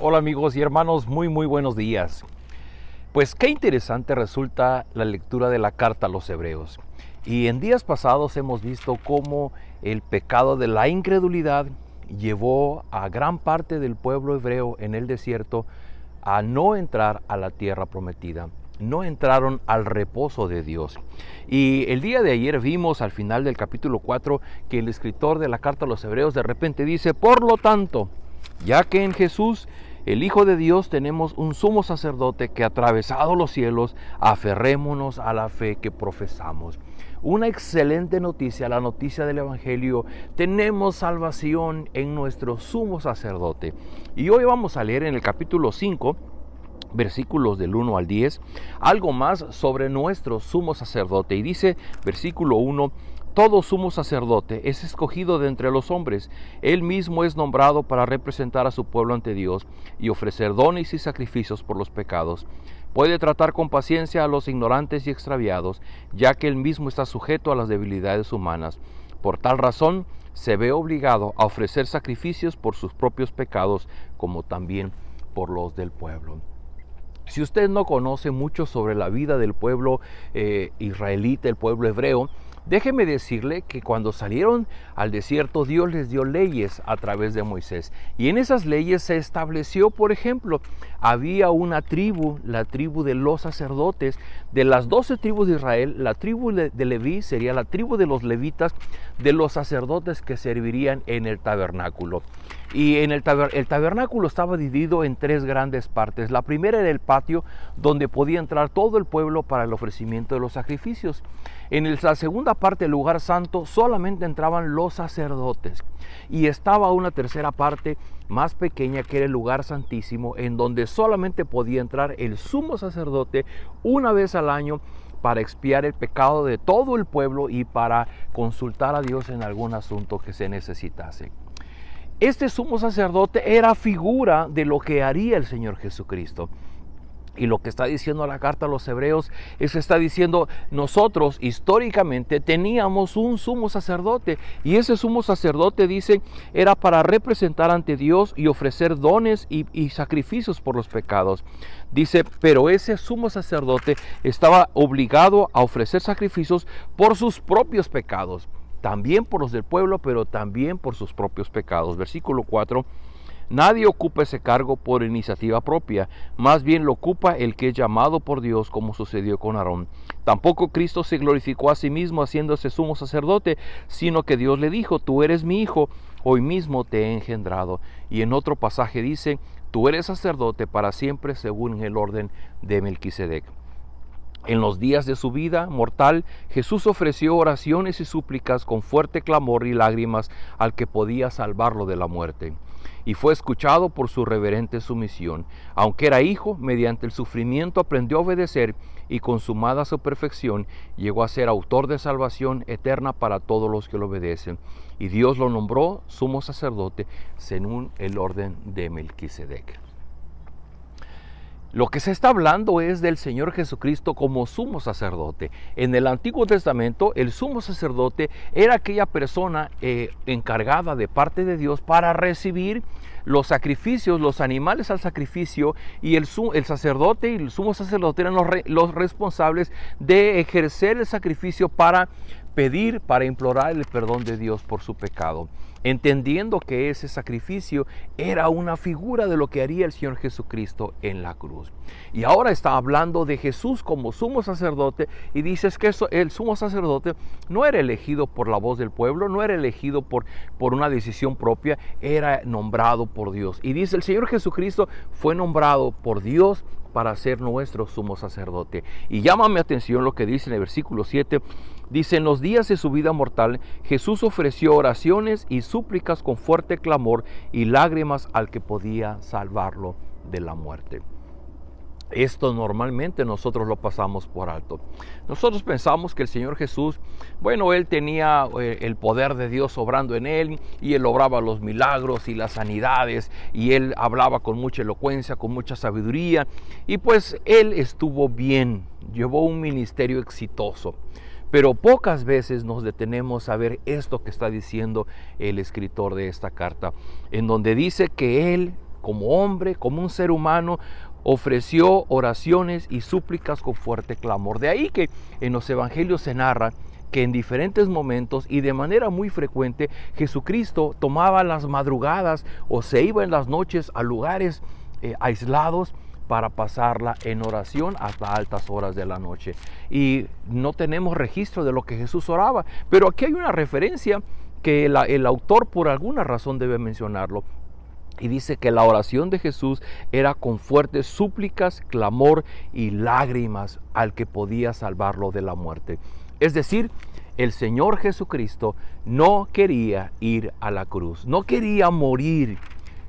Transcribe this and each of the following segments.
Hola amigos y hermanos, muy buenos días. Pues qué interesante resulta la lectura de la carta a los Hebreos. Y en días pasados hemos visto cómo el pecado de la incredulidad llevó a gran parte del pueblo hebreo en el desierto a no entrar a la tierra prometida. No entraron al reposo de Dios. Y el día de ayer vimos al final del capítulo 4 que el escritor de la carta a los Hebreos de repente dice: por lo tanto, ya que en Jesús, el Hijo de Dios, tenemos un sumo sacerdote que ha atravesado los cielos, aferrémonos a la fe que profesamos. Una excelente noticia, la noticia del Evangelio. Tenemos salvación en nuestro sumo sacerdote. Y hoy vamos a leer en el capítulo 5, versículos del 1 al 10, algo más sobre nuestro sumo sacerdote. Y dice, versículo 1, todo sumo sacerdote es escogido de entre los hombres. Él mismo es nombrado para representar a su pueblo ante Dios y ofrecer dones y sacrificios por los pecados. Puede tratar con paciencia a los ignorantes y extraviados, ya que él mismo está sujeto a las debilidades humanas. Por tal razón, se ve obligado a ofrecer sacrificios por sus propios pecados, como también por los del pueblo. Si usted no conoce mucho sobre la vida del pueblo israelita, el pueblo hebreo, déjeme decirle que cuando salieron al desierto, Dios les dio leyes a través de Moisés. Y en esas leyes se estableció, por ejemplo, había una tribu, la tribu de los sacerdotes. De las 12 tribus de Israel, la tribu de Leví sería la tribu de los levitas, de los sacerdotes que servirían en el tabernáculo. Y en el tabernáculo estaba dividido en 3 grandes partes. La primera era el patio, donde podía entrar todo el pueblo para el ofrecimiento de los sacrificios. En la segunda parte, el lugar santo, solamente entraban los sacerdotes. Y estaba una tercera parte más pequeña, que era el lugar santísimo, en donde solamente podía entrar el sumo sacerdote una vez al año para expiar el pecado de todo el pueblo y para consultar a Dios en algún asunto que se necesitase. Este sumo sacerdote era figura de lo que haría el Señor Jesucristo. Y lo que está diciendo la carta a los Hebreos es que está diciendo: nosotros históricamente teníamos un sumo sacerdote, y ese sumo sacerdote, dice, era para representar ante Dios y ofrecer dones y sacrificios por los pecados. Dice, pero ese sumo sacerdote estaba obligado a ofrecer sacrificios por sus propios pecados, también por los del pueblo, pero también por sus propios pecados. Versículo 4. Nadie ocupa ese cargo por iniciativa propia, más bien lo ocupa el que es llamado por Dios, como sucedió con Aarón. Tampoco Cristo se glorificó a sí mismo haciéndose sumo sacerdote, sino que Dios le dijo: tú eres mi hijo, hoy mismo te he engendrado. Y en otro pasaje dice: tú eres sacerdote para siempre según el orden de Melquisedec. En los días de su vida mortal, Jesús ofreció oraciones y súplicas con fuerte clamor y lágrimas al que podía salvarlo de la muerte. Y fue escuchado por su reverente sumisión. Aunque era hijo, mediante el sufrimiento aprendió a obedecer, y consumada su perfección, llegó a ser autor de salvación eterna para todos los que lo obedecen. Y Dios lo nombró sumo sacerdote según el orden de Melquisedec. Lo que se está hablando es del Señor Jesucristo como sumo sacerdote. En el Antiguo Testamento, el sumo sacerdote era aquella persona encargada de parte de Dios para recibir los sacrificios, los animales al sacrificio, y el sacerdote y el sumo sacerdote eran los responsables de ejercer el sacrificio para pedir, para implorar el perdón de Dios por su pecado, entendiendo que ese sacrificio era una figura de lo que haría el Señor Jesucristo en la cruz. Y ahora está hablando de Jesús como sumo sacerdote, y dices que el sumo sacerdote no era elegido por la voz del pueblo, no era elegido por una decisión propia, era nombrado por Dios. Y dice, el Señor Jesucristo fue nombrado por Dios para ser nuestro sumo sacerdote. Y llama mi atención lo que dice en el versículo 7. Dice: en los días de su vida mortal, Jesús ofreció oraciones y súplicas con fuerte clamor y lágrimas al que podía salvarlo de la muerte. Esto normalmente nosotros lo pasamos por alto. Nosotros pensamos que el Señor Jesús, bueno, Él tenía el poder de Dios obrando en Él, y Él obraba los milagros y las sanidades, y Él hablaba con mucha elocuencia, con mucha sabiduría, y pues Él estuvo bien, llevó un ministerio exitoso. Pero pocas veces nos detenemos a ver esto que está diciendo el escritor de esta carta, en donde dice que Él como hombre, como un ser humano, ofreció oraciones y súplicas con fuerte clamor. De ahí que en los evangelios se narra que en diferentes momentos y de manera muy frecuente Jesucristo tomaba las madrugadas o se iba en las noches a lugares aislados para pasarla en oración hasta altas horas de la noche. Y no tenemos registro de lo que Jesús oraba, pero aquí hay una referencia que el autor por alguna razón debe mencionarlo. Y dice que la oración de Jesús era con fuertes súplicas, clamor y lágrimas al que podía salvarlo de la muerte. Es decir, el Señor Jesucristo no quería ir a la cruz, no quería morir.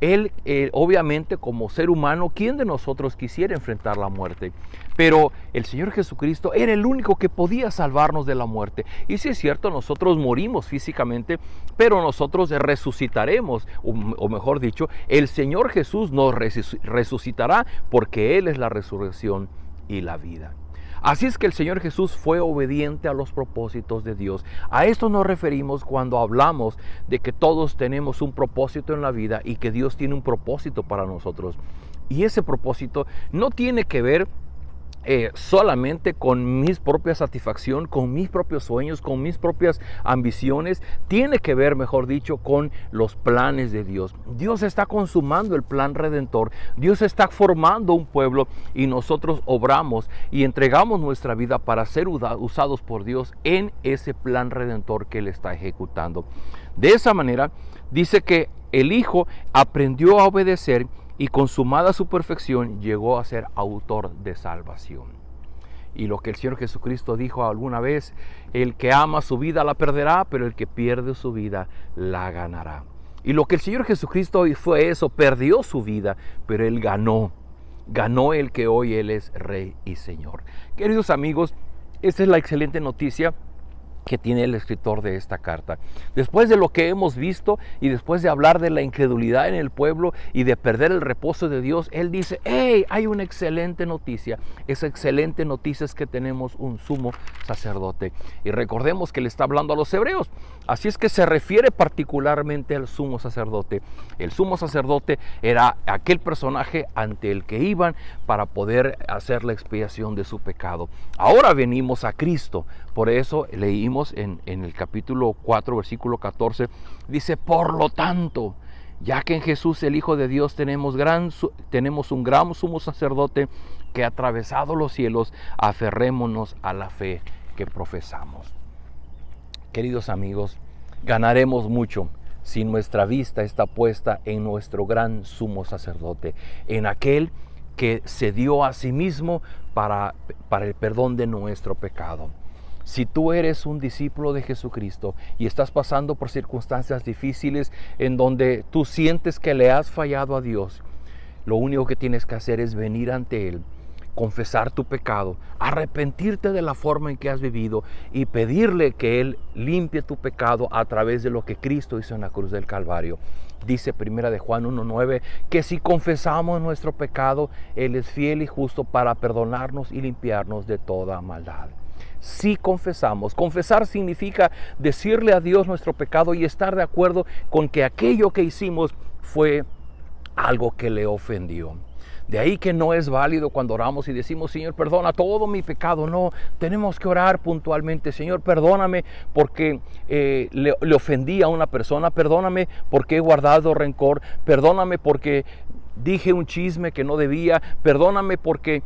Él, obviamente, como ser humano, ¿quién de nosotros quisiera enfrentar la muerte? Pero el Señor Jesucristo era el único que podía salvarnos de la muerte. Y sí es cierto, nosotros morimos físicamente, pero nosotros resucitaremos, o mejor dicho, el Señor Jesús nos resucitará porque Él es la resurrección y la vida. Así es que el Señor Jesús fue obediente a los propósitos de Dios. A esto nos referimos cuando hablamos de que todos tenemos un propósito en la vida y que Dios tiene un propósito para nosotros. Y ese propósito no tiene que ver solamente con mi propia satisfacción, con mis propios sueños, con mis propias ambiciones. Tiene que ver, mejor dicho, con los planes de Dios. Dios está consumando el plan redentor. Dios está formando un pueblo y nosotros obramos y entregamos nuestra vida para ser usados por Dios en ese plan redentor que Él está ejecutando. De esa manera, dice que el Hijo aprendió a obedecer y consumada su perfección llegó a ser autor de salvación. Y lo que el Señor Jesucristo dijo alguna vez, el que ama su vida la perderá, pero el que pierde su vida la ganará. Y lo que el Señor Jesucristo fue eso, perdió su vida, pero Él ganó el que hoy Él es Rey y Señor. Queridos amigos, esta es la excelente noticia que tiene el escritor de esta carta. Después de lo que hemos visto y después de hablar de la incredulidad en el pueblo y de perder el reposo de Dios, él dice, hey, hay una excelente noticia. Esa excelente noticia es que tenemos un sumo sacerdote. Y recordemos que le está hablando a los hebreos. Así es que se refiere particularmente al sumo sacerdote. El sumo sacerdote era aquel personaje ante el que iban para poder hacer la expiación de su pecado. Ahora venimos a Cristo. Por eso leímos en el capítulo 4, versículo 14, dice, por lo tanto, ya que en Jesús el Hijo de Dios tenemos un gran sumo sacerdote que ha atravesado los cielos, aferrémonos a la fe que profesamos. Queridos amigos, ganaremos mucho si nuestra vista está puesta en nuestro gran sumo sacerdote, en aquel que se dio a sí mismo para el perdón de nuestro pecado. Si tú eres un discípulo de Jesucristo y estás pasando por circunstancias difíciles en donde tú sientes que le has fallado a Dios, lo único que tienes que hacer es venir ante Él, confesar tu pecado, arrepentirte de la forma en que has vivido y pedirle que Él limpie tu pecado a través de lo que Cristo hizo en la cruz del Calvario. Dice 1 de Juan 1:9 que si confesamos nuestro pecado, Él es fiel y justo para perdonarnos y limpiarnos de toda maldad. Si confesamos, confesar significa decirle a Dios nuestro pecado y estar de acuerdo con que aquello que hicimos fue algo que le ofendió. De ahí que no es válido cuando oramos y decimos, Señor, perdona todo mi pecado. No, tenemos que orar puntualmente. Señor, perdóname porque le ofendí a una persona. Perdóname porque he guardado rencor. Perdóname porque dije un chisme que no debía. Perdóname porque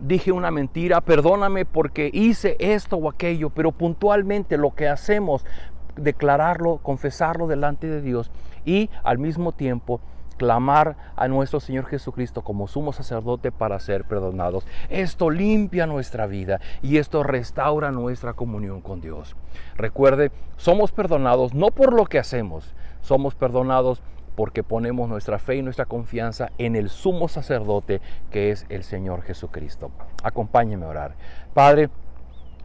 dije una mentira. Perdóname porque hice esto o aquello. Pero puntualmente lo que hacemos, declararlo, confesarlo delante de Dios y al mismo tiempo clamar a nuestro Señor Jesucristo como sumo sacerdote para ser perdonados. Esto limpia nuestra vida y esto restaura nuestra comunión con Dios. Recuerde, somos perdonados no por lo que hacemos, somos perdonados porque ponemos nuestra fe y nuestra confianza en el sumo sacerdote que es el Señor Jesucristo. Acompáñeme a orar. Padre,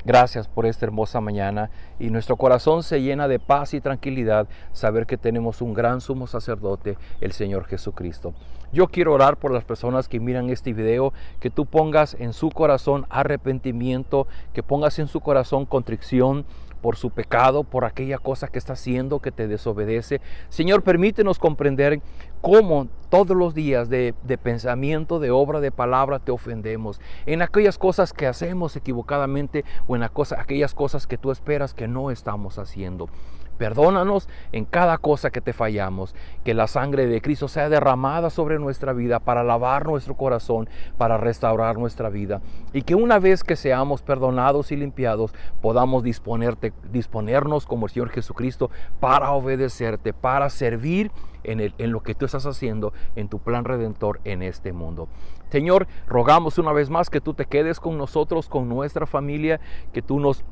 gracias por esta hermosa mañana y nuestro corazón se llena de paz y tranquilidad saber que tenemos un gran sumo sacerdote, el Señor Jesucristo. Yo quiero orar por las personas que miran este video, que tú pongas en su corazón arrepentimiento, que pongas en su corazón contrición por su pecado, por aquella cosa que está haciendo que te desobedece. Señor, permítenos comprender cómo todos los días de pensamiento, de obra, de palabra te ofendemos. En aquellas cosas que hacemos equivocadamente o en aquellas cosas que tú esperas que no estamos haciendo. Perdónanos en cada cosa que te fallamos, que la sangre de Cristo sea derramada sobre nuestra vida para lavar nuestro corazón, para restaurar nuestra vida, y que una vez que seamos perdonados y limpiados, podamos disponernos como el Señor Jesucristo para obedecerte, para servir en lo que tú estás haciendo en tu plan redentor en este mundo. Señor, rogamos una vez más que tú te quedes con nosotros, con nuestra familia, que tú nos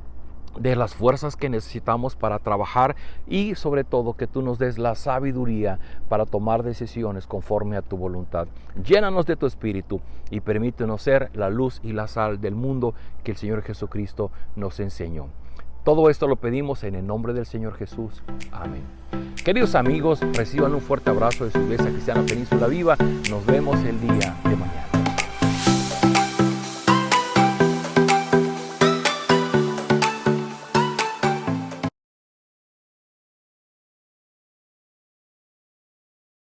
de las fuerzas que necesitamos para trabajar y sobre todo que tú nos des la sabiduría para tomar decisiones conforme a tu voluntad. Llénanos de tu espíritu y permítenos ser la luz y la sal del mundo que el Señor Jesucristo nos enseñó. Todo esto lo pedimos en el nombre del Señor Jesús. Amén. Queridos amigos, reciban un fuerte abrazo de su Iglesia Cristiana Península Viva. Nos vemos el día de mañana.